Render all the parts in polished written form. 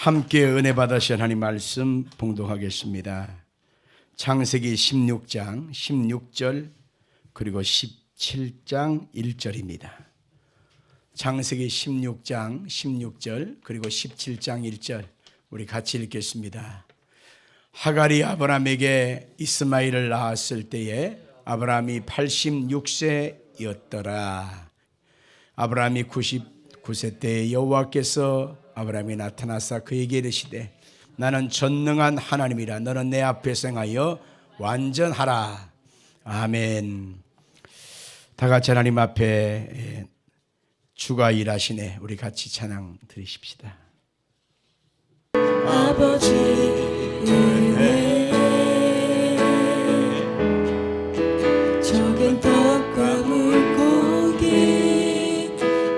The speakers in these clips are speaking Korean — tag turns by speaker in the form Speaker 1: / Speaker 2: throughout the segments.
Speaker 1: 함께 은혜 받으신 하나님 말씀 봉독하겠습니다. 창세기 16장 16절 그리고 17장 1절입니다. 창세기 16장 16절 그리고 17장 1절 우리 같이 읽겠습니다. 하갈이 아브라함에게 이스마엘을 낳았을 때에 아브라함이 86세였더라. 아브라함이 99세 때에 여호와께서 아브라함이 나타나사 그에게 이르시되 나는 전능한 하나님이라 너는 내 앞에서 행하여 완전하라. 아멘. 다 같이 하나님 앞에 주가 일하시네. 우리 같이 찬양 드리십시다.
Speaker 2: 아버지 은혜 적은 떡과 물고기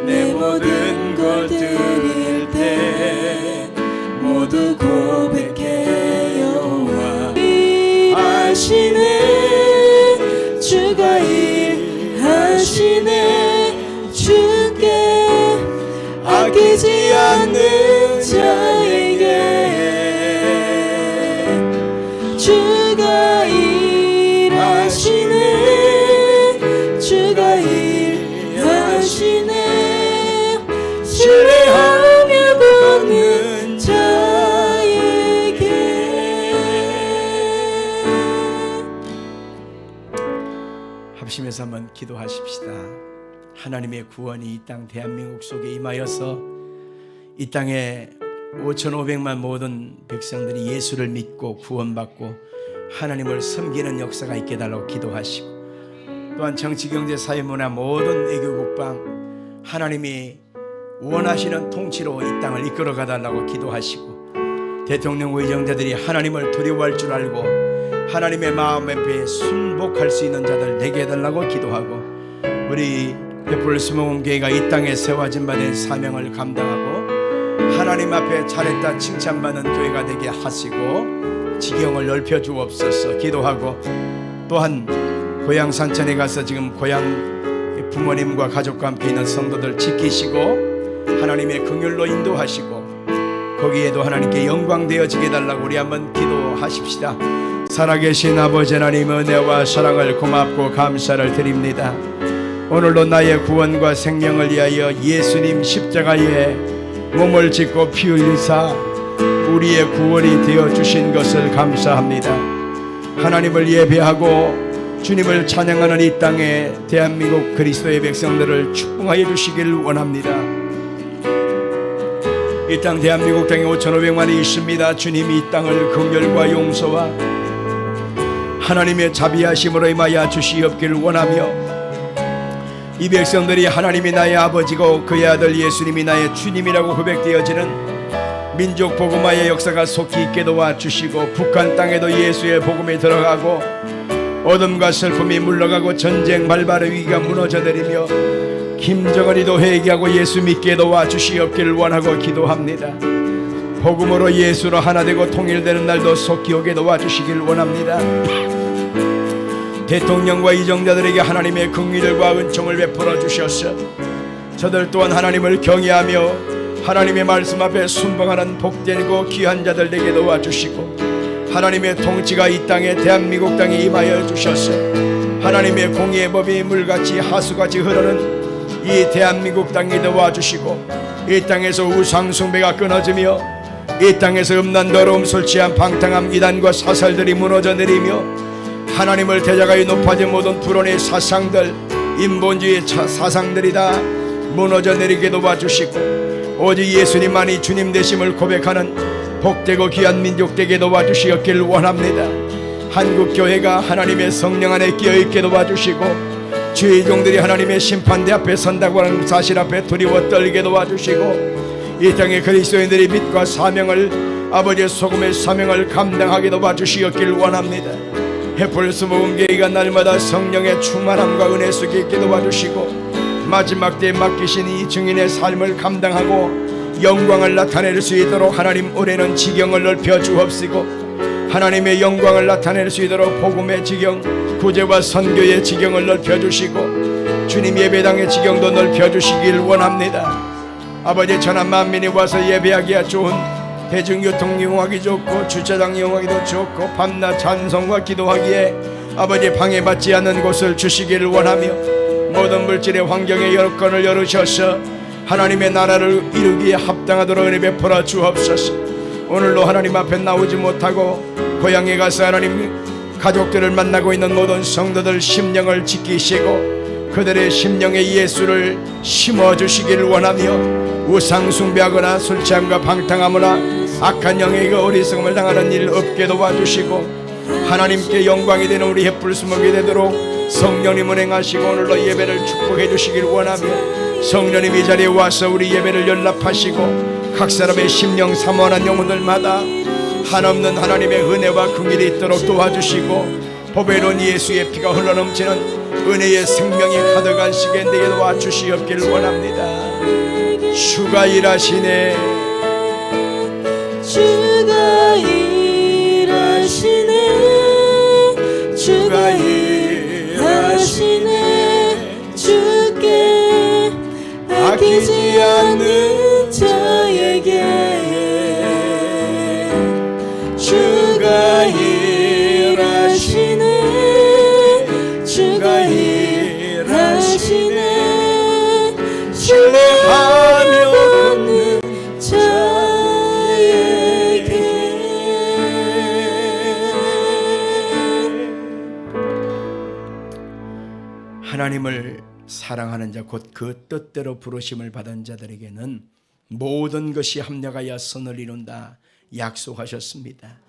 Speaker 2: 내 모든 걸 드릴 때 모두 고백해 여호와 하시네 주가 일하시네 주께 아끼지 않는 자에게 주가 일하시네 주가 일하시네 신뢰하며 걷는 자에게.
Speaker 1: 합심해서 한번 기도하십시다. 하나님의 구원이 이 땅 대한민국 속에 임하여서 이 땅에 5,500만 모든 백성들이 예수를 믿고 구원받고 하나님을 섬기는 역사가 있게 해달라고 기도하시고, 또한 정치, 경제, 사회, 문화 모든 외교국방 하나님이 원하시는 통치로 이 땅을 이끌어가 달라고 기도하시고, 대통령 의정자들이 하나님을 두려워할 줄 알고 하나님의 마음 앞에 순복할 수 있는 자들 되게 해달라고 기도하고, 우리 베풀스 모금교회가 이 땅에 세워진 바 된 사명을 감당하고 하나님 앞에 잘했다 칭찬받는 교회가 되게 하시고 지경을 넓혀 주옵소서 기도하고, 또한 고향 산천에 가서 지금 고향 부모님과 가족과 함께 있는 성도들 지키시고 하나님의 긍휼로 인도하시고 거기에도 하나님께 영광 되어지게 달라고 우리 한번 기도하십시다. 살아계신 아버지 하나님, 은혜와 사랑을 고맙고 감사를 드립니다. 오늘도 나의 구원과 생명을 위하여 예수님 십자가에 몸을 짓고 피 흘리사 우리의 구원이 되어주신 것을 감사합니다. 하나님을 예배하고 주님을 찬양하는 이 땅에 대한민국 그리스도의 백성들을 축복하여 주시기를 원합니다. 이 땅 대한민국 땅에 5,500만이 있습니다. 주님이 이 땅을 긍휼과 용서와 하나님의 자비하심으로 임하여 주시옵기를 원하며, 이 백성들이 하나님이 나의 아버지고 그의 아들 예수님이 나의 주님이라고 고백되어지는 민족 복음화의 역사가 속히 있게 도와주시고, 북한 땅에도 예수의 복음이 들어가고 어둠과 슬픔이 물러가고 전쟁 발발의 위기가 무너져 내리며 김정은이도 회개하고 예수 믿게 도와주시옵기를 원하고 기도합니다. 복음으로 예수로 하나 되고 통일되는 날도 속히 오게 도와주시기를 원합니다. 대통령과 이정자들에게 하나님의 긍휼과 은총을 베풀어 주셔서 저들 또한 하나님을 경외하며 하나님의 말씀 앞에 순종하는 복되고 귀한 자들 되게 도와주시고, 하나님의 통치가 이 땅에 대한민국 땅에 임하여 주셔서 하나님의 공의의 법이 물같이 하수같이 흐르는 이 대한민국 땅에 도와주시고, 이 땅에서 우상 숭배가 끊어지며 이 땅에서 음란 더러움 술 취한 방탕함 이단과 사살들이 무너져 내리며 하나님을 대적하여 높아진 모든 불온의 사상들, 인본주의 사상들이 다 무너져 내리게 도와주시고, 오직 예수님만이 주님 되심을 고백하는 복되고 귀한 민족 되게 도와주시었기를 원합니다. 한국교회가 하나님의 성령 안에 끼어있게 도와주시고, 주의 종들이 하나님의 심판대 앞에 선다고 하는 사실 앞에 두려워 떨게 도와주시고, 이 땅의 그리스도인들이 빛과 사명을 아버지의 소금의 사명을 감당하게 도와주시었기를 원합니다. 베풀스 모금교회가 날마다 성령의 충만함과 은혜 속에 있게 도와주시고, 마지막 때에 맡기신 이 증인의 삶을 감당하고 영광을 나타낼 수 있도록 하나님 올해는 지경을 넓혀 주옵시고, 하나님의 영광을 나타낼 수 있도록 복음의 지경, 구제와 선교의 지경을 넓혀 주시고 주님 예배당의 지경도 넓혀 주시길 원합니다. 아버지, 천한 만민이 와서 예배하기가 좋은 대중교통 이용하기 좋고 주차장 이용하기도 좋고 밤낮 찬송과 기도하기에 아버지 방해받지 않는 곳을 주시기를 원하며 모든 물질의 환경의 여건을 열으셔서 하나님의 나라를 이루기에 합당하도록 은혜 베풀어 주옵소서. 오늘도 하나님 앞에 나오지 못하고 고향에 가서 하나님 가족들을 만나고 있는 모든 성도들 심령을 지키시고 그들의 심령에 예수를 심어주시기를 원하며 우상 숭배하거나 술 취함과 방탕하거나 악한 영에게 어리석음을 당하는 일 없게 도와주시고 하나님께 영광이 되는 우리 햇불 수목이 되도록 성령님 은행하시고 오늘도 예배를 축복해 주시길 원하며 성령님 이 자리에 와서 우리 예배를 연락하시고 각 사람의 심령 사모하는 영혼들마다 한없는 하나님의 은혜와 긍휼이 있도록 도와주시고 보배로운 예수의 피가 흘러넘치는 은혜의 생명이 가득한 시간 되게 도와주시옵기를 원합니다. 주가 일하시네.
Speaker 2: 주가 일하시네. 주가 일하시네. 주께 아끼지 않는 자에게 주가 일하시네. 주가 일하시네. 신뢰하며 걷는 자에게
Speaker 1: 하나님을 사랑하는 자 곧 그 뜻대로 부르심을 받은 자들에게는 모든 것이 합력하여 선을 이룬다 약속하셨습니다.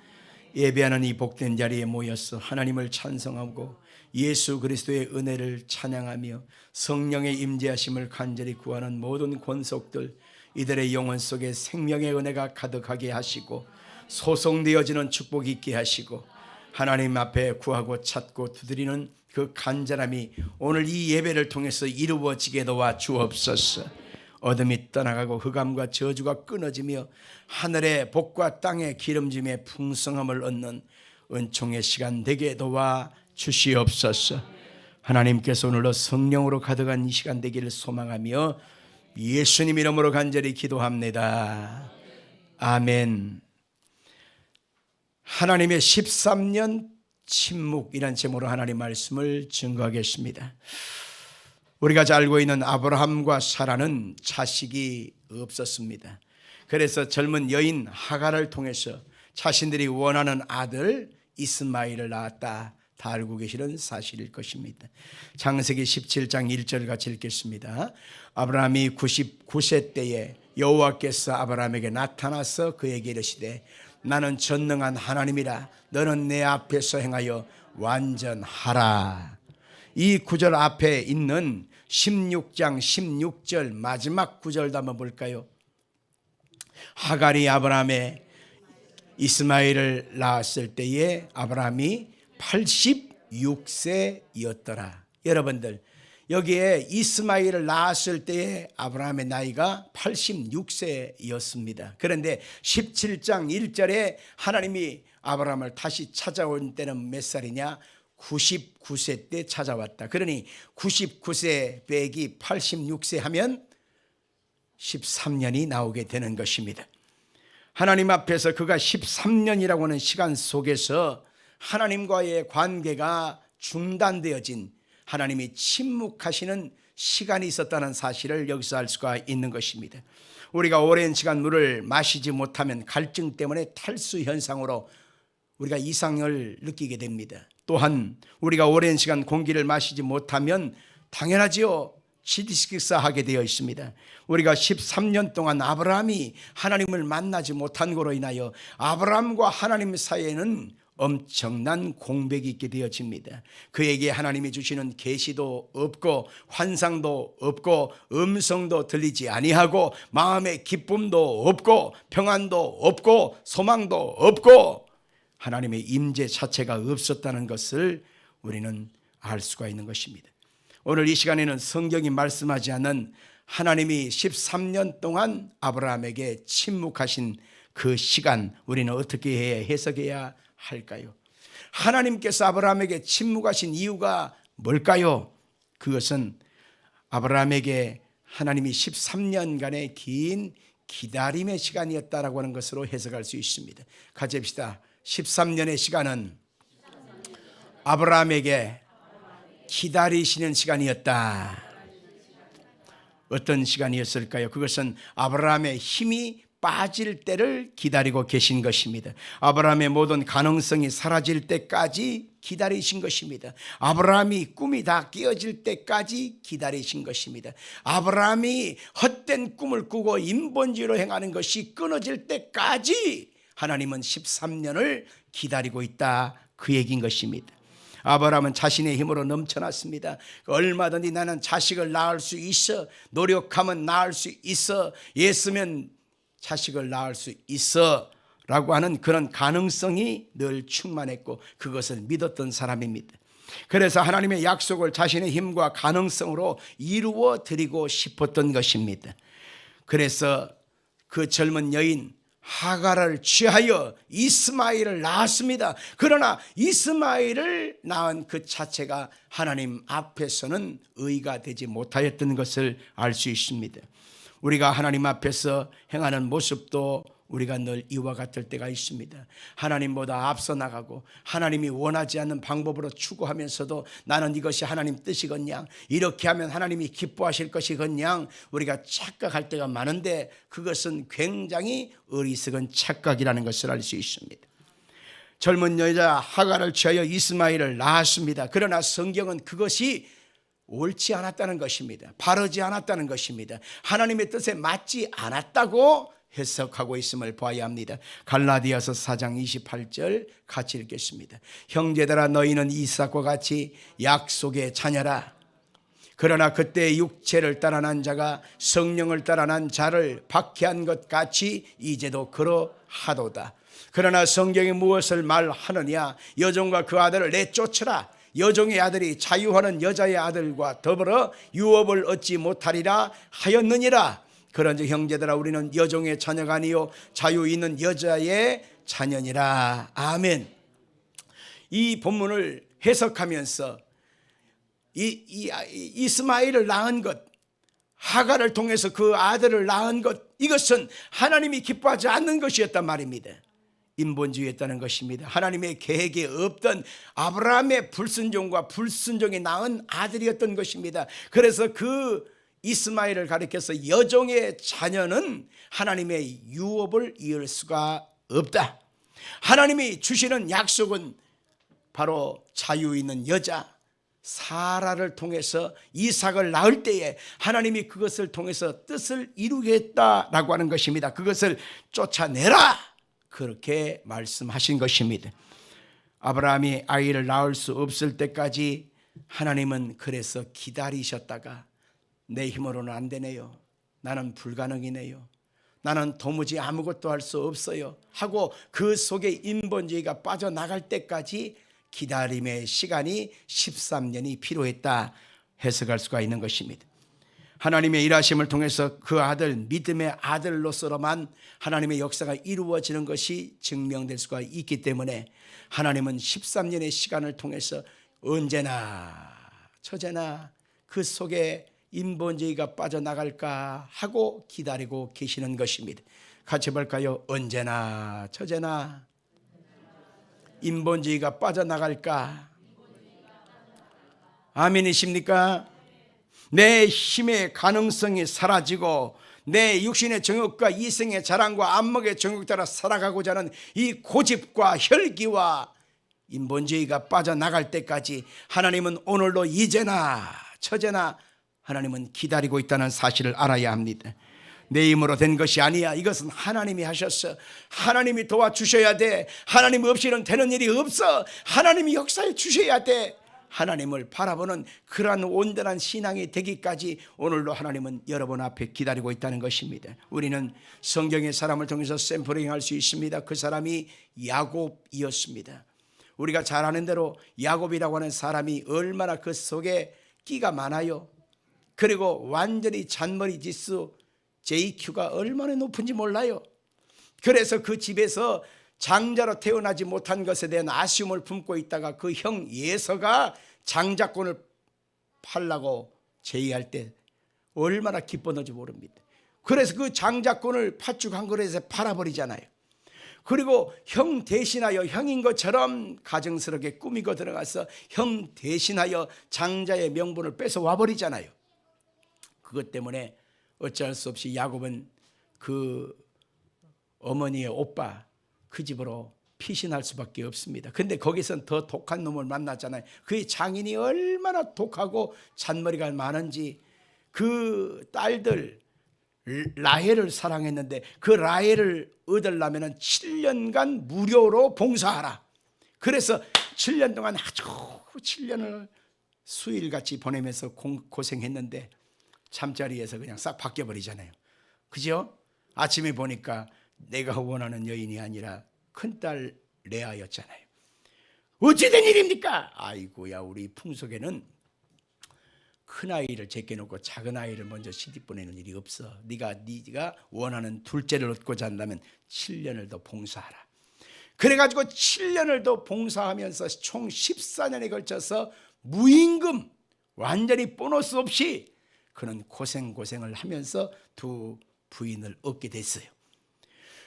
Speaker 1: 예배하는 이 복된 자리에 모여서 하나님을 찬송하고 예수 그리스도의 은혜를 찬양하며 성령의 임재하심을 간절히 구하는 모든 권속들 이들의 영혼 속에 생명의 은혜가 가득하게 하시고 소송되어지는 축복이 있게 하시고 하나님 앞에 구하고 찾고 두드리는 그 간절함이 오늘 이 예배를 통해서 이루어지게 도와 주옵소서. 어둠이 떠나가고 흑암과 저주가 끊어지며 하늘의 복과 땅의 기름짐의 풍성함을 얻는 은총의 시간 되게 도와 주시옵소서. 하나님께서 오늘도 성령으로 가득한 이 시간 되기를 소망하며 예수님 이름으로 간절히 기도합니다. 아멘. 하나님의 13년 침묵이란 제목으로 하나님 말씀을 증거하겠습니다. 우리가 잘 알고 있는 아브라함과 사라는 자식이 없었습니다. 그래서 젊은 여인 하갈을 통해서 자신들이 원하는 아들 이스마엘을 낳았다. 다 알고 계시는 사실일 것입니다. 창세기 17장 1절 같이 읽겠습니다. 아브라함이 99세 때에 여호와께서 아브라함에게 나타나서 그에게 이르시되 나는 전능한 하나님이라 너는 내 앞에서 행하여 완전하라. 이 구절 앞에 있는 16장 16절 마지막 구절도 한번 볼까요? 하갈이 아브라함의 이스마엘을 낳았을 때에 아브라함이 86세였더라. 여러분들 여기에 이스마엘을 낳았을 때에 아브라함의 나이가 86세였습니다. 그런데 17장 1절에 하나님이 아브라함을 다시 찾아온 때는 몇 살이냐? 99세 때 찾아왔다. 그러니 99세 빼기 86세 하면 13년이 나오게 되는 것입니다. 하나님 앞에서 그가 13년이라고 하는 시간 속에서 하나님과의 관계가 중단되어진 하나님이 침묵하시는 시간이 있었다는 사실을 여기서 알 수가 있는 것입니다. 우리가 오랜 시간 물을 마시지 못하면 갈증 때문에 탈수 현상으로 우리가 이상을 느끼게 됩니다. 또한 우리가 오랜 시간 공기를 마시지 못하면 당연하지요. 질식사하게 되어 있습니다. 우리가 13년 동안 아브라함이 하나님을 만나지 못한 거로 인하여 아브라함과 하나님 사이에는 엄청난 공백이 있게 되어집니다. 그에게 하나님이 주시는 계시도 없고 환상도 없고 음성도 들리지 아니하고 마음의 기쁨도 없고 평안도 없고 소망도 없고 하나님의 임재 자체가 없었다는 것을 우리는 알 수가 있는 것입니다. 오늘 이 시간에는 성경이 말씀하지 않은 하나님이 13년 동안 아브라함에게 침묵하신 그 시간 우리는 어떻게 해석해야 할까요? 하나님께서 아브라함에게 침묵하신 이유가 뭘까요? 그것은 아브라함에게 하나님이 13년간의 긴 기다림의 시간이었다라고 하는 것으로 해석할 수 있습니다. 같이 봅시다. 13년의 시간은 아브라함에게 기다리시는 시간이었다. 어떤 시간이었을까요? 그것은 아브라함의 힘이 빠질 때를 기다리고 계신 것입니다. 아브라함의 모든 가능성이 사라질 때까지 기다리신 것입니다. 아브라함이 꿈이 다 깨어질 때까지 기다리신 것입니다. 아브라함이 헛된 꿈을 꾸고 인본주의로 행하는 것이 끊어질 때까지 하나님은 13년을 기다리고 있다, 그 얘기인 것입니다. 아브라함은 자신의 힘으로 넘쳐났습니다. 얼마든지 나는 자식을 낳을 수 있어, 노력하면 낳을 수 있어, 예수면 자식을 낳을 수 있어 라고 하는 그런 가능성이 늘 충만했고 그것을 믿었던 사람입니다. 그래서 하나님의 약속을 자신의 힘과 가능성으로 이루어 드리고 싶었던 것입니다. 그래서 그 젊은 여인 하가를 취하여 이스마엘을 낳았습니다. 그러나 이스마엘을 낳은 그 자체가 하나님 앞에서는 의가 되지 못하였던 것을 알 수 있습니다. 우리가 하나님 앞에서 행하는 모습도 우리가 늘 이와 같을 때가 있습니다. 하나님보다 앞서 나가고 하나님이 원하지 않는 방법으로 추구하면서도 나는 이것이 하나님 뜻이건냥, 이렇게 하면 하나님이 기뻐하실 것이건냥 우리가 착각할 때가 많은데 그것은 굉장히 어리석은 착각이라는 것을 알 수 있습니다. 젊은 여자 하가를 취하여 이스마엘을 낳았습니다. 그러나 성경은 그것이 옳지 않았다는 것입니다. 바르지 않았다는 것입니다. 하나님의 뜻에 맞지 않았다고 해석하고 있음을 봐야 합니다. 갈라디아서 4장 28절 같이 읽겠습니다. 형제들아 너희는 이삭과 같이 약속의 자녀라. 그러나 그때 육체를 따라 난 자가 성령을 따라 난 자를 박해한 것 같이 이제도 그러하도다. 그러나 성경이 무엇을 말하느냐? 여종과 그 아들을 내쫓으라. 여종의 아들이 자유하는 여자의 아들과 더불어 유업을 얻지 못하리라 하였느니라. 그런즉 형제들아 우리는 여종의 자녀가 아니요 자유 있는 여자의 자녀니라. 아멘. 이 본문을 해석하면서 이스마엘을 낳은 것, 하가를 통해서 그 아들을 낳은 것, 이것은 하나님이 기뻐하지 않는 것이었단 말입니다. 인본주의였다는 것입니다. 하나님의 계획에 없던 아브라함의 불순종과 불순종이 낳은 아들이었던 것입니다. 그래서 그 이스마엘을 가리켜서 여종의 자녀는 하나님의 유업을 이을 수가 없다. 하나님이 주시는 약속은 바로 자유 있는 여자 사라를 통해서 이삭을 낳을 때에 하나님이 그것을 통해서 뜻을 이루겠다라고 하는 것입니다. 그것을 쫓아내라, 그렇게 말씀하신 것입니다. 아브라함이 아이를 낳을 수 없을 때까지 하나님은 그래서 기다리셨다가 내 힘으로는 안 되네요, 나는 불가능이네요, 나는 도무지 아무것도 할 수 없어요 하고 그 속에 인본주의가 빠져나갈 때까지 기다림의 시간이 13년이 필요했다 해석할 수가 있는 것입니다. 하나님의 일하심을 통해서 그 아들, 믿음의 아들로서로만 하나님의 역사가 이루어지는 것이 증명될 수가 있기 때문에 하나님은 13년의 시간을 통해서 언제나 처제나 그 속에 인본주의가 빠져나갈까 하고 기다리고 계시는 것입니다. 같이 볼까요? 언제나 처제나 인본주의가 빠져나갈까? 아멘이십니까? 내 힘의 가능성이 사라지고 내 육신의 정욕과 이성의 자랑과 안목의 정욕 따라 살아가고자 하는 이 고집과 혈기와 인본주의가 빠져나갈 때까지 하나님은 오늘도 이제나 처제나 하나님은 기다리고 있다는 사실을 알아야 합니다. 내 힘으로 된 것이 아니야. 이것은 하나님이 하셨어. 하나님이 도와주셔야 돼. 하나님 없이는 되는 일이 없어. 하나님이 역사해 주셔야 돼. 하나님을 바라보는 그러한 온전한 신앙이 되기까지 오늘도 하나님은 여러분 앞에 기다리고 있다는 것입니다. 우리는 성경의 사람을 통해서 샘플링할 수 있습니다. 그 사람이 야곱이었습니다. 우리가 잘 아는 대로 야곱이라고 하는 사람이 얼마나 그 속에 끼가 많아요. 그리고 완전히 잔머리 지수 JQ가 얼마나 높은지 몰라요. 그래서 그 집에서 장자로 태어나지 못한 것에 대한 아쉬움을 품고 있다가 그 형 예서가 장자권을 팔라고 제의할 때 얼마나 기뻤는지 모릅니다. 그래서 그 장자권을 팥죽 한 그릇에 팔아버리잖아요. 그리고 형 대신하여 형인 것처럼 가정스럽게 꾸미고 들어가서 형 대신하여 장자의 명분을 뺏어와 버리잖아요. 그것 때문에 어쩔 수 없이 야곱은 그 어머니의 오빠 그 집으로 피신할 수밖에 없습니다. 근데 거기선 더 독한 놈을 만났잖아요. 그의 장인이 얼마나 독하고 잔머리가 많은지 그 딸들 라헬을 사랑했는데 그 라헬을 얻으려면 7년간 무료로 봉사하라. 그래서 7년 동안 아주 7년을 수일같이 보내면서 고생했는데 잠자리에서 그냥 싹 바뀌어버리잖아요. 그죠? 아침에 보니까 내가 원하는 여인이 아니라 큰딸 레아였잖아요. 어찌된 일입니까? 아이고야, 우리 풍속에는 큰아이를 제껴놓고 작은아이를 먼저 시집 보내는 일이 없어. 네가 원하는 둘째를 얻고자 한다면 7년을 더 봉사하라. 그래가지고 7년을 더 봉사하면서 총 14년에 걸쳐서 무임금, 완전히 보너스 없이 그는 고생을 하면서 두 부인을 얻게 됐어요.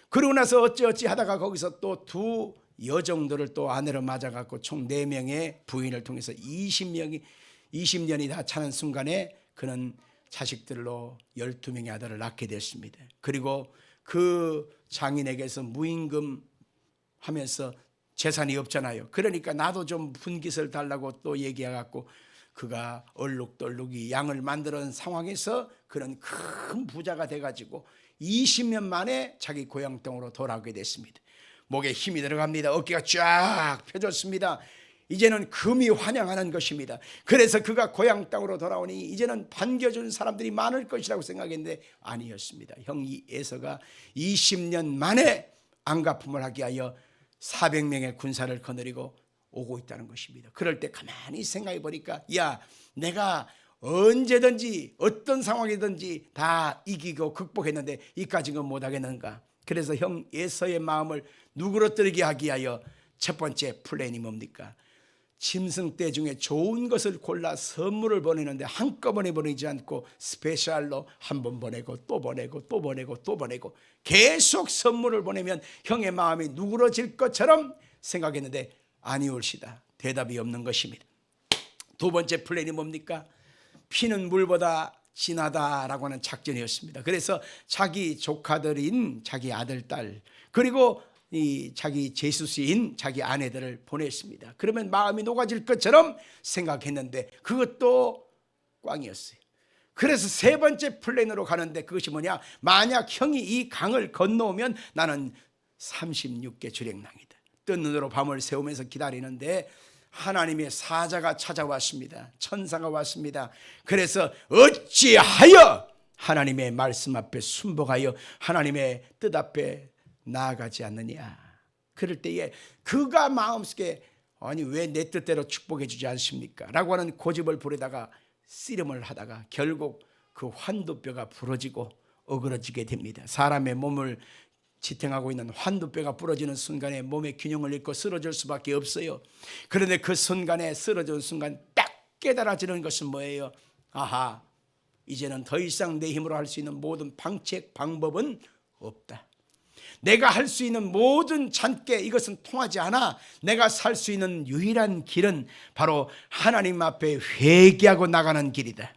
Speaker 1: 그러고 나서 어찌 하다가 거기서 또 두 여종들을 또 아내로 맞아갖고 총 4명의 부인을 통해서 20년이 다 차는 순간에 그는 자식들로 12명의 아들을 낳게 됐습니다. 그리고 그 장인에게서 무임금 하면서 재산이 없잖아요. 그러니까 나도 좀 분깃을 달라고 또 얘기해갖고 그가 얼룩덜룩이 양을 만드는 상황에서 그는 큰 부자가 돼가지고 20년 만에 자기 고향 땅으로 돌아오게 됐습니다. 목에 힘이 들어갑니다. 어깨가 쫙 펴졌습니다. 이제는 금이 환영하는 것입니다. 그래서 그가 고향 땅으로 돌아오니 이제는 반겨준 사람들이 많을 것이라고 생각했는데 아니었습니다. 형 에서가 20년 만에 안가품을 하게 하여 400명의 군사를 거느리고 오고 있다는 것입니다. 그럴 때 가만히 생각해 보니까 야, 내가 언제든지 어떤 상황이든지 다 이기고 극복했는데 이까지는 못하겠는가. 그래서 형 에서의 마음을 누그러뜨리게 하기 위하여 첫 번째 플랜이 뭡니까? 짐승떼 중에 좋은 것을 골라 선물을 보내는데 한꺼번에 보내지 않고 스페셜로 한 번 보내고 또 보내고 또 보내고 또 보내고 계속 선물을 보내면 형의 마음이 누그러질 것처럼 생각했는데 아니올시다. 대답이 없는 것입니다. 두 번째 플랜이 뭡니까? 피는 물보다 진하다라고 하는 작전이었습니다. 그래서 자기 조카들인 자기 아들, 딸 그리고 자기 제수씨인 자기 아내들을 보냈습니다. 그러면 마음이 녹아질 것처럼 생각했는데 그것도 꽝이었어요. 그래서 세 번째 플랜으로 가는데 그것이 뭐냐? 만약 형이 이 강을 건너오면 나는 36개 주랭랑이다. 뜬 눈으로 밤을 새우면서 기다리는데 하나님의 사자가 찾아왔습니다. 천사가 왔습니다. 그래서 어찌하여 하나님의 말씀 앞에 순복하여 하나님의 뜻 앞에 나아가지 않느냐. 그럴 때에 그가 마음속에 아니 왜 내 뜻대로 축복해 주지 않습니까? 라고 하는 고집을 부리다가 씨름을 하다가 결국 그 환두뼈가 부러지고 어그러지게 됩니다. 사람의 몸을 지탱하고 있는 환두뼈가 부러지는 순간에 몸의 균형을 잃고 쓰러질 수밖에 없어요. 그런데 그 순간에 쓰러지는 순간 딱 깨달아지는 것은 뭐예요? 아하, 이제는 더 이상 내 힘으로 할 수 있는 모든 방책 방법은 없다. 내가 할 수 있는 모든 잔깨 이것은 통하지 않아. 내가 살 수 있는 유일한 길은 바로 하나님 앞에 회개하고 나가는 길이다.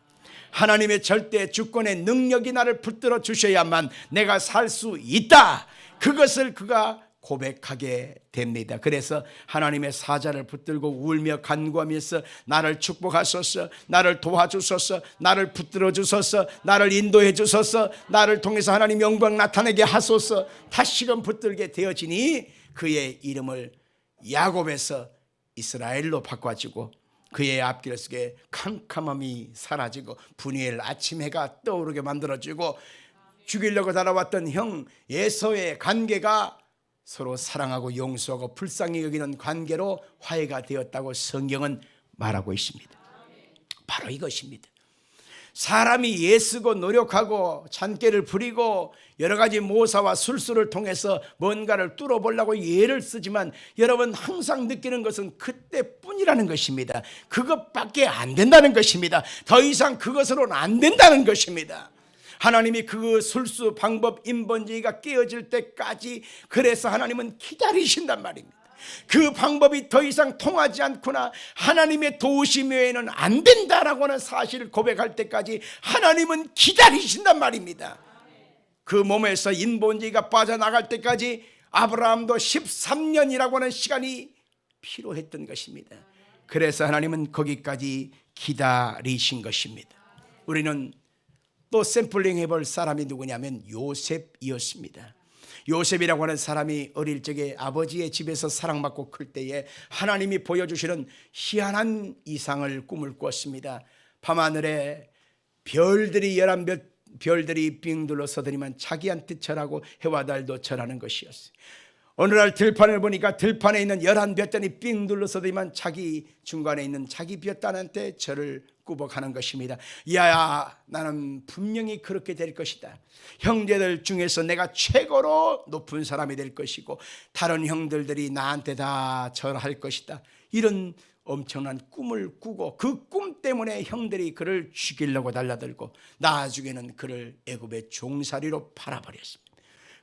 Speaker 1: 하나님의 절대 주권의 능력이 나를 붙들어 주셔야만 내가 살 수 있다. 그것을 그가 고백하게 됩니다. 그래서 하나님의 사자를 붙들고 울며 간구하면서 나를 축복하소서, 나를 도와주소서, 나를 붙들어 주소서, 나를 인도해 주소서, 나를 통해서 하나님 영광 나타내게 하소서 다시금 붙들게 되어지니 그의 이름을 야곱에서 이스라엘로 바꿔주고 그의 앞길 속에 캄캄함이 사라지고 분이엘 아침 해가 떠오르게 만들어주고 죽이려고 달아왔던 형 에서의 관계가 서로 사랑하고 용서하고 불쌍히 여기는 관계로 화해가 되었다고 성경은 말하고 있습니다. 바로 이것입니다. 사람이 애쓰고 노력하고 잔꾀를 부리고 여러 가지 모사와 술수를 통해서 뭔가를 뚫어보려고 예를 쓰지만 여러분 항상 느끼는 것은 그때뿐이라는 것입니다. 그것밖에 안 된다는 것입니다. 더 이상 그것으로는 안 된다는 것입니다. 하나님이 그 술수 방법 인본주의가 깨어질 때까지, 그래서 하나님은 기다리신단 말입니다. 그 방법이 더 이상 통하지 않구나, 하나님의 도우심 외에는 안 된다라고 하는 사실을 고백할 때까지 하나님은 기다리신단 말입니다. 그 몸에서 인본주의가 빠져나갈 때까지 아브라함도 13년이라고 하는 시간이 필요했던 것입니다. 그래서 하나님은 거기까지 기다리신 것입니다. 우리는 또 샘플링 해볼 사람이 누구냐면 요셉이었습니다. 요셉이라고 하는 사람이 어릴 적에 아버지의 집에서 사랑받고 클 때에 하나님이 보여주시는 희한한 이상을 꿈을 꿨습니다. 밤하늘에 별들이 11별들이 빙 둘러서더니만 자기한테 절하고 해와 달도 절하는 것이었어요. 어느 날 들판을 보니까 들판에 있는 11볕단이 빙 둘러서더니만 자기 중간에 있는 자기 볕단한테 절을 꾸벅하는 것입니다. 야, 나는 분명히 그렇게 될 것이다. 형제들 중에서 내가 최고로 높은 사람이 될 것이고 다른 형들들이 나한테 다 절할 것이다. 이런 엄청난 꿈을 꾸고 그 꿈 때문에 형들이 그를 죽이려고 달라들고 나중에는 그를 애굽의 종살이로 팔아버렸습니다.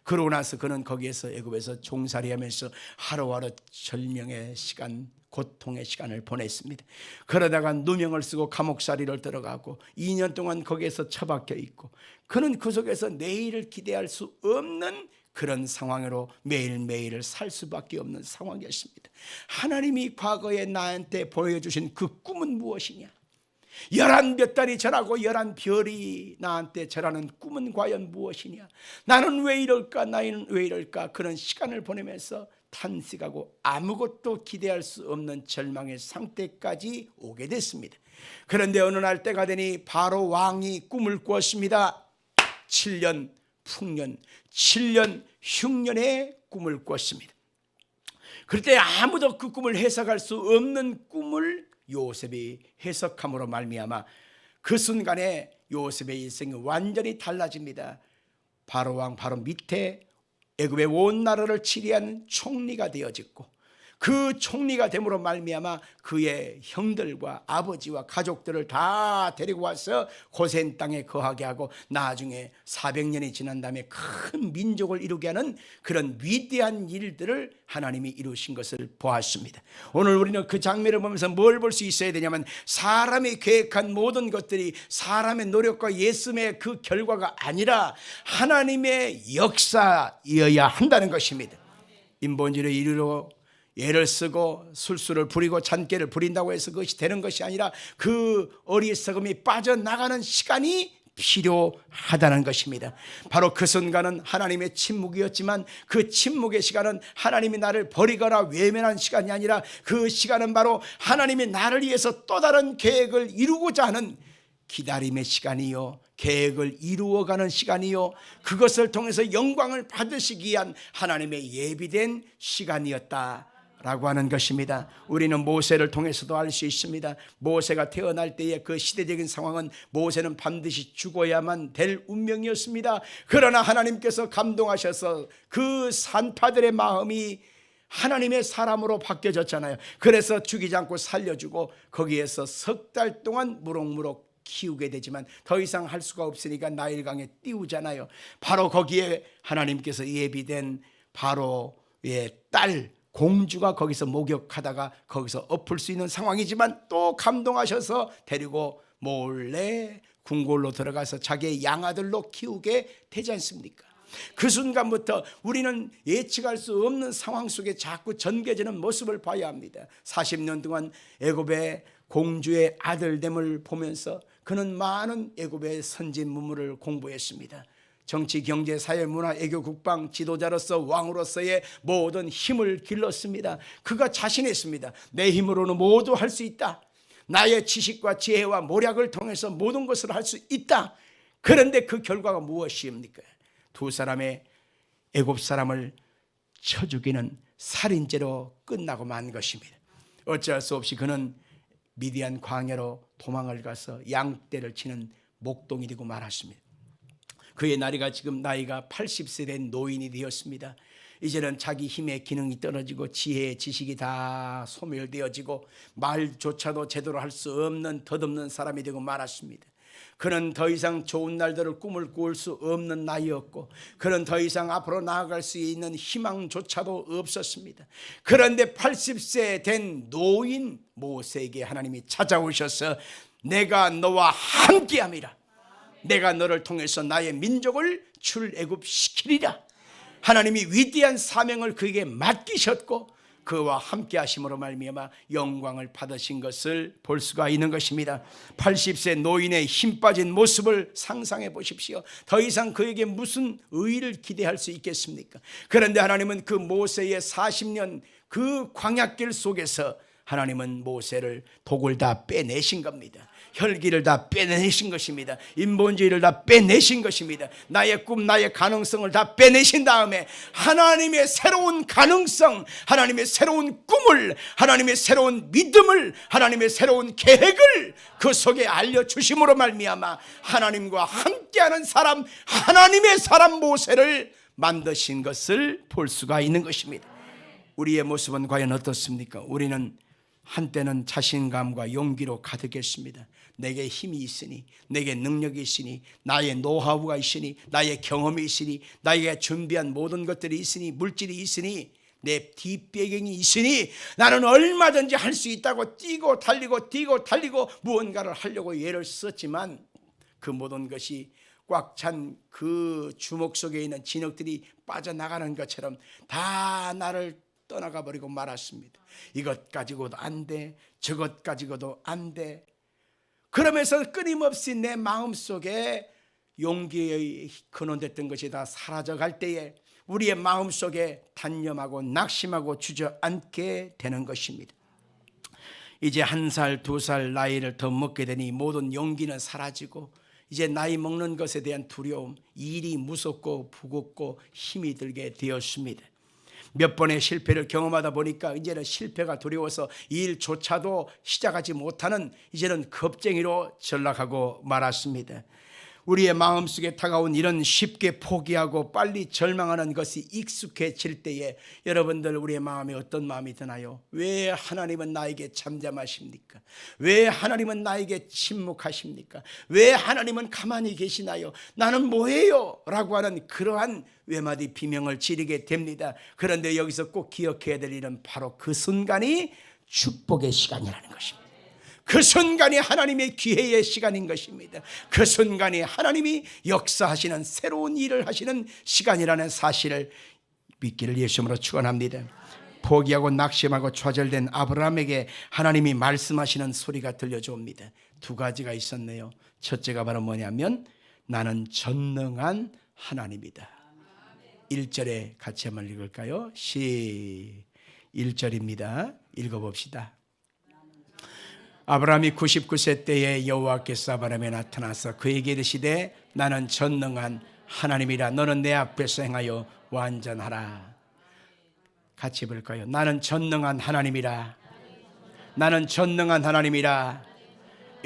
Speaker 1: 그러고 나서 그는 거기에서 애굽에서 종살이하면서 하루하루 절명의 시간, 고통의 시간을 보냈습니다. 그러다가 누명을 쓰고 감옥살이를 들어가고 2년 동안 거기에서 처박혀 있고, 그는 그 속에서 내일을 기대할 수 없는 그런 상황으로 매일매일을 살 수밖에 없는 상황이었습니다. 하나님이 과거에 나한테 보여주신 그 꿈은 무엇이냐? 11볕달이 절하고 11별이 나한테 절하는 꿈은 과연 무엇이냐? 나는 왜 이럴까? 나는 왜 이럴까? 그런 시간을 보내면서 탄식하고 아무것도 기대할 수 없는 절망의 상태까지 오게 됐습니다. 그런데 어느 날 때가 되니 바로 왕이 꿈을 꾸었습니다. 7년 풍년, 7년 흉년의 꿈을 꿨습니다. 그때 아무도 그 꿈을 해석할 수 없는 꿈을 요셉이 해석함으로 말미암아 그 순간에 요셉의 인생이 완전히 달라집니다. 바로 왕 바로 밑에 애굽의 온 나라를 치리한 총리가 되어졌고, 그 총리가 됨으로 말미암아 그의 형들과 아버지와 가족들을 다 데리고 와서 고센 땅에 거하게 하고 나중에 400년이 지난 다음에 큰 민족을 이루게 하는 그런 위대한 일들을 하나님이 이루신 것을 보았습니다. 오늘 우리는 그 장면을 보면서 뭘 볼 수 있어야 되냐면, 사람이 계획한 모든 것들이 사람의 노력과 예수의 그 결과가 아니라 하나님의 역사이어야 한다는 것입니다. 인본주의를 이루러 예를 쓰고 술수를 부리고 잔꾀를 부린다고 해서 그것이 되는 것이 아니라 그 어리석음이 빠져나가는 시간이 필요하다는 것입니다. 바로 그 순간은 하나님의 침묵이었지만 그 침묵의 시간은 하나님이 나를 버리거나 외면한 시간이 아니라 그 시간은 바로 하나님이 나를 위해서 또 다른 계획을 이루고자 하는 기다림의 시간이요, 계획을 이루어가는 시간이요, 그것을 통해서 영광을 받으시기 위한 하나님의 예비된 시간이었다 라고 하는 것입니다. 우리는 모세를 통해서도 알 수 있습니다. 모세가 태어날 때의 그 시대적인 상황은 모세는 반드시 죽어야만 될 운명이었습니다. 그러나 하나님께서 감동하셔서 그 산파들의 마음이 하나님의 사람으로 바뀌어졌잖아요. 그래서 죽이지 않고 살려주고 거기에서 3달 동안 무럭무럭 키우게 되지만 더 이상 할 수가 없으니까 나일강에 띄우잖아요. 바로 거기에 하나님께서 예비된 바로의 딸 공주가 거기서 목욕하다가 거기서 엎을 수 있는 상황이지만 또 감동하셔서 데리고 몰래 궁궐로 들어가서 자기의 양아들로 키우게 되지 않습니까? 그 순간부터 우리는 예측할 수 없는 상황 속에 자꾸 전개되는 모습을 봐야 합니다. 40년 동안 애굽의 공주의 아들됨을 보면서 그는 많은 애굽의 선진 문물을 공부했습니다. 정치, 경제, 사회, 문화, 애교, 국방 지도자로서 왕으로서의 모든 힘을 길렀습니다. 그가 자신했습니다. 내 힘으로는 모두 할 수 있다. 나의 지식과 지혜와 모략을 통해서 모든 것을 할 수 있다. 그런데 그 결과가 무엇입니까? 2사람의 애굽 사람을 쳐 죽이는 살인죄로 끝나고 만 것입니다. 어찌할 수 없이 그는 미디안 광야로 도망을 가서 양떼를 치는 목동이 되고 말았습니다. 그의 지금 나이가 80세 된 노인이 되었습니다. 이제는 자기 힘의 기능이 떨어지고 지혜의 지식이 다 소멸되어지고 말조차도 제대로 할 수 없는 덧없는 사람이 되고 말았습니다. 그는 더 이상 좋은 날들을 꿈을 꾸을 수 없는 나이였고, 그는 더 이상 앞으로 나아갈 수 있는 희망조차도 없었습니다. 그런데 80세 된 노인 모세에게 하나님이 찾아오셔서 내가 너와 함께함이라, 내가 너를 통해서 나의 민족을 출애굽시키리라. 하나님이 위대한 사명을 그에게 맡기셨고 그와 함께 하심으로 말미암아 영광을 받으신 것을 볼 수가 있는 것입니다. 80세 노인의 힘 빠진 모습을 상상해 보십시오. 더 이상 그에게 무슨 의의를 기대할 수 있겠습니까? 그런데 하나님은 그 모세의 40년 그 광야길 속에서 하나님은 모세를 독을 다 빼내신 겁니다. 혈기를 다 빼내신 것입니다. 인본주의를 다 빼내신 것입니다. 나의 꿈, 나의 가능성을 다 빼내신 다음에 하나님의 새로운 가능성, 하나님의 새로운 꿈을, 하나님의 새로운 믿음을, 하나님의 새로운 계획을 그 속에 알려주심으로 말미암아 하나님과 함께하는 사람, 하나님의 사람 모세를 만드신 것을 볼 수가 있는 것입니다. 우리의 모습은 과연 어떻습니까? 우리는 한때는 자신감과 용기로 가득했습니다. 내게 힘이 있으니, 내게 능력이 있으니, 나의 노하우가 있으니, 나의 경험이 있으니, 나에게 준비한 모든 것들이 있으니, 물질이 있으니, 내 뒷배경이 있으니 나는 얼마든지 할 수 있다고 뛰고 달리고 무언가를 하려고 애를 썼지만 그 모든 것이 꽉 찬 그 주먹 속에 있는 진흙들이 빠져나가는 것처럼 다 나를 떠나가 버리고 말았습니다. 이것 가지고도 안 돼, 저것 가지고도 안 돼. 그러면서 끊임없이 내 마음속에 용기의 근원됐던 것이 다 사라져갈 때에 우리의 마음속에 단념하고 낙심하고 주저앉게 되는 것입니다. 이제 1살, 2살 나이를 더 먹게 되니 모든 용기는 사라지고 이제 나이 먹는 것에 대한 두려움, 일이 무섭고 무겁고 힘이 들게 되었습니다. 몇 번의 실패를 경험하다 보니까 이제는 실패가 두려워서 일조차도 시작하지 못하는 이제는 겁쟁이로 전락하고 말았습니다. 우리의 마음속에 다가온 이런 쉽게 포기하고 빨리 절망하는 것이 익숙해질 때에 여러분들 우리의 마음에 어떤 마음이 드나요? 왜 하나님은 나에게 잠잠하십니까? 왜 하나님은 나에게 침묵하십니까? 왜 하나님은 가만히 계시나요? 나는 뭐해요? 라고 하는 그러한 외마디 비명을 지르게 됩니다. 그런데 여기서 꼭 기억해야 될 일은 바로 그 순간이 축복의 시간이라는 것입니다. 그 순간이 하나님의 기회의 시간인 것입니다. 그 순간이 하나님이 역사하시는 새로운 일을 하시는 시간이라는 사실을 믿기를 예수님으로 축원합니다. 포기하고 낙심하고 좌절된 아브라함에게 하나님이 말씀하시는 소리가 들려줍니다. 2가지가 있었네요. 첫째가 바로 뭐냐면 나는 전능한 하나님이다. 1절에 같이 한번 읽을까요? 1절입니다. 읽어봅시다. 아브라함이 99세 때에 여호와께서 아브라함에 나타나서 그에게 이르시되 나는 전능한 하나님이라 너는 내 앞에서 행하여 완전하라. 같이 볼까요? 나는 전능한 하나님이라. 나는 전능한 하나님이라.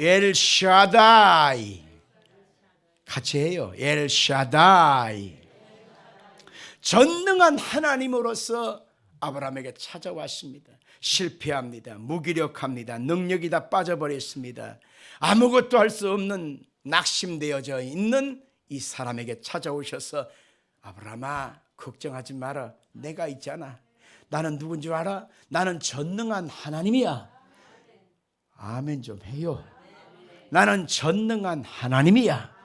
Speaker 1: 엘샤다이. 같이 해요. 엘샤다이. 전능한 하나님으로서 아브라함에게 찾아왔습니다. 실패합니다. 무기력합니다. 능력이 다 빠져버렸습니다. 아무것도 할 수 없는 낙심되어져 있는 이 사람에게 찾아오셔서 아브라함아 걱정하지 마라. 내가 있잖아. 나는 누군지 알아? 나는 전능한 하나님이야. 아멘 좀 해요. 나는 전능한 하나님이야.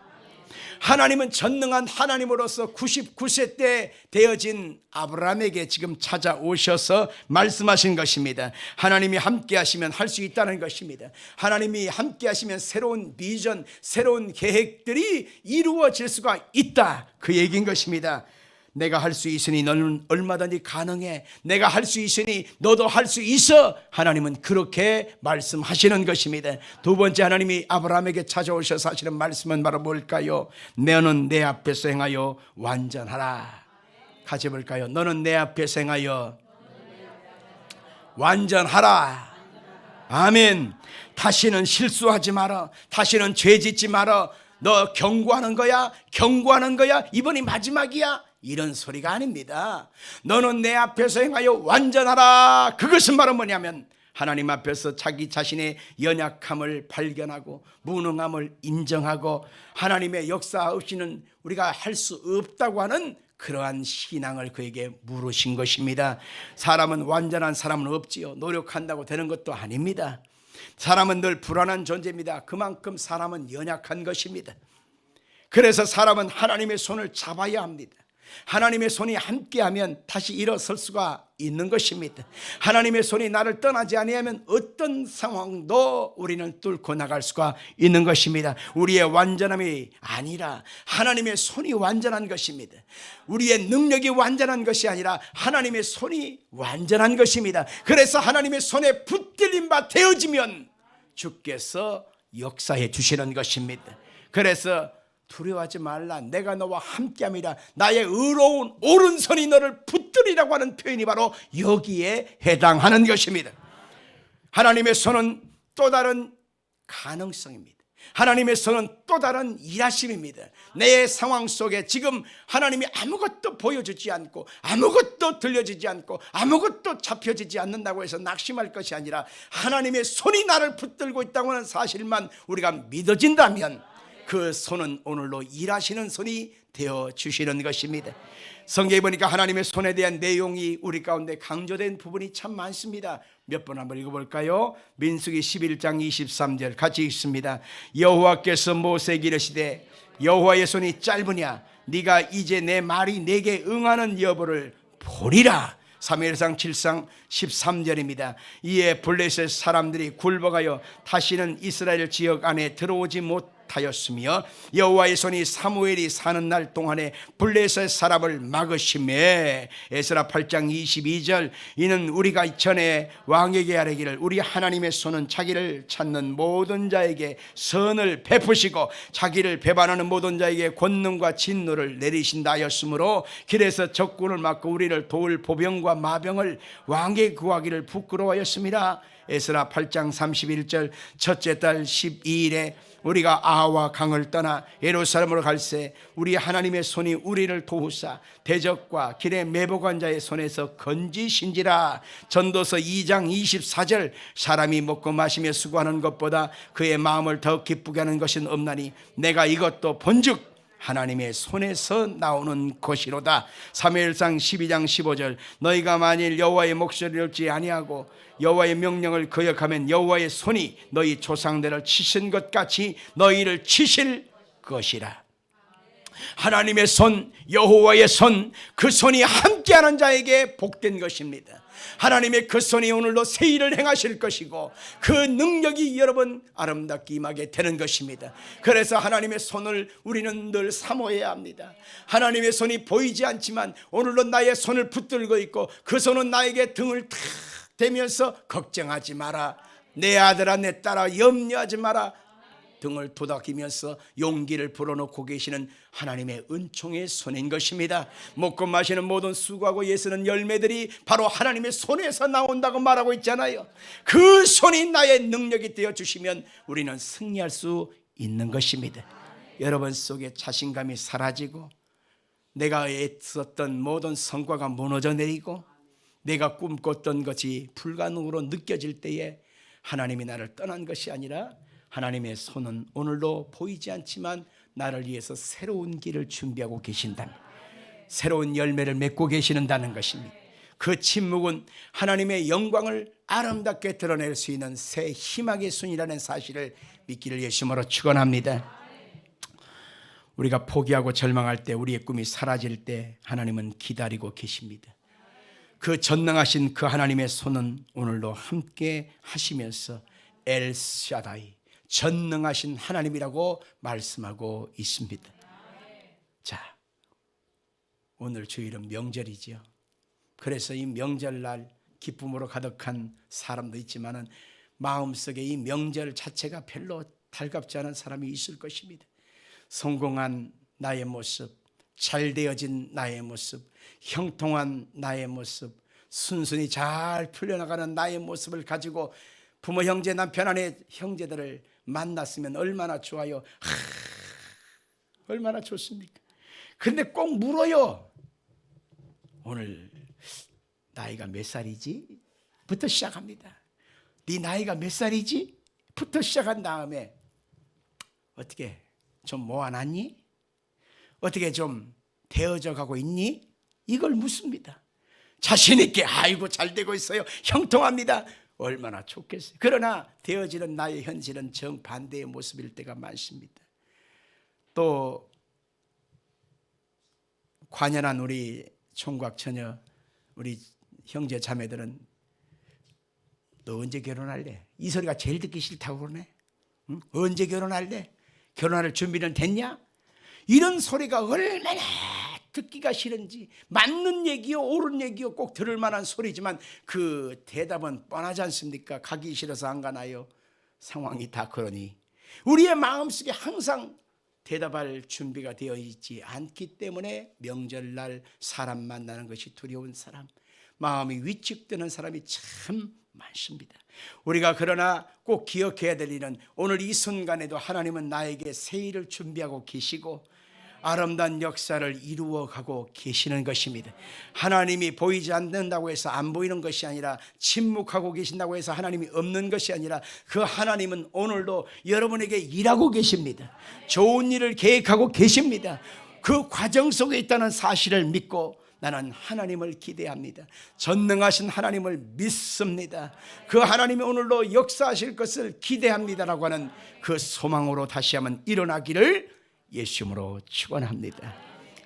Speaker 1: 하나님은 전능한 하나님으로서 99세 때 되어진 아브라함에게 지금 찾아오셔서 말씀하신 것입니다. 하나님이 함께 하시면 할 수 있다는 것입니다. 하나님이 함께 하시면 새로운 비전, 새로운 계획들이 이루어질 수가 있다. 그 얘기인 것입니다. 내가 할 수 있으니 너는 얼마든지 가능해. 내가 할 수 있으니 너도 할 수 있어. 하나님은 그렇게 말씀하시는 것입니다. 2번째 하나님이 아브라함에게 찾아오셔서 하시는 말씀은 바로 뭘까요? 너는 내 앞에서 행하여 완전하라. 같이 볼까요? 너는 내 앞에서 행하여 완전하라. 아멘. 다시는 실수하지 마라. 다시는 죄 짓지 마라. 너 경고하는 거야? 경고하는 거야? 이번이 마지막이야? 이런 소리가 아닙니다. 너는 내 앞에서 행하여 완전하라. 그것은 바로 뭐냐면 하나님 앞에서 자기 자신의 연약함을 발견하고 무능함을 인정하고 하나님의 역사 없이는 우리가 할 수 없다고 하는 그러한 신앙을 그에게 물으신 것입니다. 사람은 완전한 사람은 없지요. 노력한다고 되는 것도 아닙니다. 사람은 늘 불안한 존재입니다. 그만큼 사람은 연약한 것입니다. 그래서 사람은 하나님의 손을 잡아야 합니다. 하나님의 손이 함께하면 다시 일어설 수가 있는 것입니다. 하나님의 손이 나를 떠나지 아니하면 어떤 상황도 우리는 뚫고 나갈 수가 있는 것입니다. 우리의 완전함이 아니라 하나님의 손이 완전한 것입니다. 우리의 능력이 완전한 것이 아니라 하나님의 손이 완전한 것입니다. 그래서 하나님의 손에 붙들린 바 되어지면 주께서 역사해 주시는 것입니다. 그래서 두려워하지 말라, 내가 너와 함께함이라. 나의 의로운 오른손이 너를 붙들이라고 하는 표현이 바로 여기에 해당하는 것입니다. 하나님의 손은 또 다른 가능성입니다. 하나님의 손은 또 다른 일하심입니다. 내 상황 속에 지금 하나님이 아무것도 보여주지 않고 아무것도 들려지지 않고 아무것도 잡혀지지 않는다고 해서 낙심할 것이 아니라 하나님의 손이 나를 붙들고 있다고 하는 사실만 우리가 믿어진다면 그 손은 오늘로 일하시는 손이 되어 주시는 것입니다. 성경에 보니까 하나님의 손에 대한 내용이 우리 가운데 강조된 부분이 참 많습니다. 몇 번 한번 읽어볼까요? 민수기 11장 23절 같이 읽습니다. 여호와께서 모세에게 이르시되 여호와의 손이 짧으냐 네가 이제 내 말이 내게 응하는 여부를 보리라. 사무엘상 7장 13절입니다. 이에 블레셋 사람들이 굴복하여 다시는 이스라엘 지역 안에 들어오지 못하였으며 여호와의 손이 사무엘이 사는 날 동안에 블레셋 사람을 막으시매. 에스라 8장 22절 이는 우리가 전에 왕에게 아뢰기를 우리 하나님의 손은 자기를 찾는 모든 자에게 선을 베푸시고 자기를 배반하는 모든 자에게 권능과 진노를 내리신다 하였으므로 길에서 적군을 막고 우리를 도울 보병과 마병을 왕에게 구하기를 부끄러워하였습니다. 에스라 8장 31절 첫째 달 12일에 우리가 아하와 강을 떠나 예루살렘으로 갈새 우리 하나님의 손이 우리를 도우사 대적과 길에 매복한 자의 손에서 건지신지라. 전도서 2장 24절 사람이 먹고 마시며 수고하는 것보다 그의 마음을 더 기쁘게 하는 것은 없나니 내가 이것도 본즉 하나님의 손에서 나오는 것이로다. 사무엘상 12장 15절 너희가 만일 여호와의 목소리를 듣지 아니하고 여호와의 명령을 거역하면 여호와의 손이 너희 조상들을 치신 것 같이 너희를 치실 것이라. 하나님의 손, 여호와의 손, 그 손이 함께하는 자에게 복된 것입니다. 하나님의 그 손이 오늘도 새 일을 행하실 것이고 그 능력이 여러분 아름답게 임하게 되는 것입니다. 그래서 하나님의 손을 우리는 늘 사모해야 합니다. 하나님의 손이 보이지 않지만 오늘도 나의 손을 붙들고 있고 그 손은 나에게 등을 탁 대면서 걱정하지 마라, 내 아들아 내 딸아 염려하지 마라, 등을 도닥이면서 용기를 불어넣고 계시는 하나님의 은총의 손인 것입니다. 먹고 마시는 모든 수고하고 예수는 열매들이 바로 하나님의 손에서 나온다고 말하고 있잖아요. 그 손이 나의 능력이 되어 주시면 우리는 승리할 수 있는 것입니다. 여러분 속에 자신감이 사라지고 내가 애썼던 모든 성과가 무너져 내리고 내가 꿈꿨던 것이 불가능으로 느껴질 때에 하나님이 나를 떠난 것이 아니라 하나님의 손은 오늘도 보이지 않지만 나를 위해서 새로운 길을 준비하고 계신다는, 새로운 열매를 맺고 계시는다는 것입니다. 그 침묵은 하나님의 영광을 아름답게 드러낼 수 있는 새 희망의 손이라는 사실을 믿기를 예수님으로 축원합니다. 우리가 포기하고 절망할 때, 우리의 꿈이 사라질 때 하나님은 기다리고 계십니다. 그 전능하신 그 하나님의 손은 오늘도 함께 하시면서 엘샤다이, 전능하신 하나님이라고 말씀하고 있습니다. 자, 오늘 주일은 명절이죠. 그래서 이 명절날 기쁨으로 가득한 사람도 있지만은 마음속에 이 명절 자체가 별로 달갑지 않은 사람이 있을 것입니다. 성공한 나의 모습, 잘 되어진 나의 모습, 형통한 나의 모습, 순순히 잘 풀려나가는 나의 모습을 가지고 부모, 형제, 남편, 아내, 형제들을 만났으면 얼마나 좋아요. 얼마나 좋습니까? 근데 꼭 물어요. 오늘 나이가 몇 살이지? 부터 시작합니다. 네 나이가 몇 살이지? 부터 시작한 다음에 어떻게 좀 모아놨니? 어떻게 좀 되어져 가고 있니? 이걸 묻습니다. 자신 있게 아이고 잘 되고 있어요. 형통합니다. 얼마나 좋겠어요. 그러나 되어지는 나의 현실은 정반대의 모습일 때가 많습니다. 또 관연한 우리 총각 처녀, 우리 형제 자매들은 너 언제 결혼할래? 이 소리가 제일 듣기 싫다고 그러네. 응? 언제 결혼할래? 결혼할 준비는 됐냐? 이런 소리가 얼마나 듣기가 싫은지, 맞는 얘기요 옳은 얘기요 꼭 들을 만한 소리지만 그 대답은 뻔하지 않습니까? 가기 싫어서 안 가나요? 상황이 다 그러니 우리의 마음속에 항상 대답할 준비가 되어 있지 않기 때문에 명절날 사람 만나는 것이 두려운 사람, 마음이 위축되는 사람이 참 많습니다. 우리가 그러나 꼭 기억해야 될 일은 오늘 이 순간에도 하나님은 나에게 새 일을 준비하고 계시고 아름다운 역사를 이루어가고 계시는 것입니다. 하나님이 보이지 않는다고 해서 안 보이는 것이 아니라, 침묵하고 계신다고 해서 하나님이 없는 것이 아니라, 그 하나님은 오늘도 여러분에게 일하고 계십니다. 좋은 일을 계획하고 계십니다. 그 과정 속에 있다는 사실을 믿고 나는 하나님을 기대합니다. 전능하신 하나님을 믿습니다. 그 하나님이 오늘도 역사하실 것을 기대합니다라고 하는 그 소망으로 다시 한번 일어나기를 예수 이름으로 축원합니다.